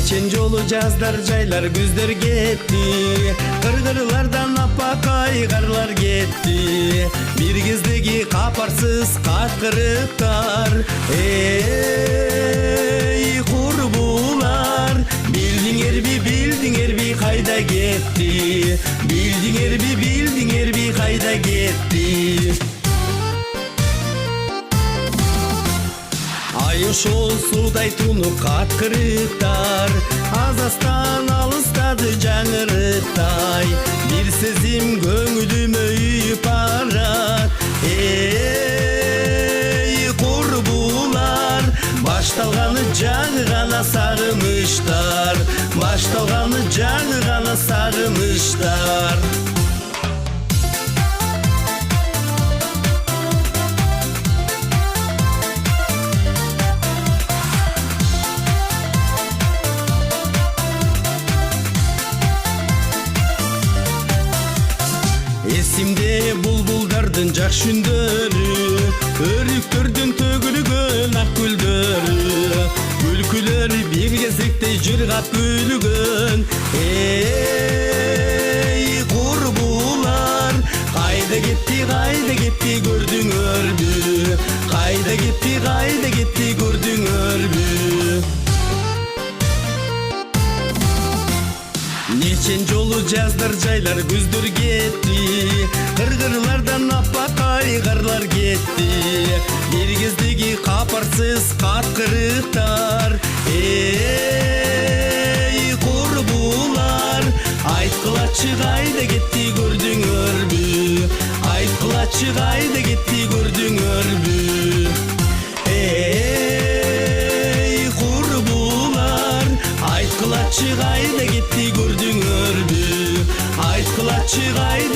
Neçen jolu жаздар жайлар күздөр кетти, кыргырлардан апакай карлар кетти. Бир кездеги капарсыз каткырыктар, эй курбулар, билдиңерби кайда кетти, билдиңерби кайда кетти. Ай ошол судай тунуп каткырыктар, азастан алыстады жаңырыктай. Бир сезим көңүлүмө үйүп барат, эй курбулар. Башталганы жаңы гана сагынычтар, башталганы жаңы гана сагынычтар. Эсимде булбулдардын жакшы үндөрү, өрүктөрдүн төгүлгөн ак гүлдөрү, күлкүлөр бир кезектей жыргап күлгөн. Эй курбулар, кайда кетти көрдүңөрбү, кайда кетти көрдүңөрбү. Нечен жолу жаздар жайлар күздөр кетти, кыргырлардан апакай карлар кетти. Бир кездеги капарсыз каткырыктар, эй курбулар. Айткылачы кайда кетти көрдүңөрбү, айткылачы кайда кетти көрдүңөрбү. Эй курбулар, айткылачы кайда кетти көрдүңөрбү, айткылачы кайда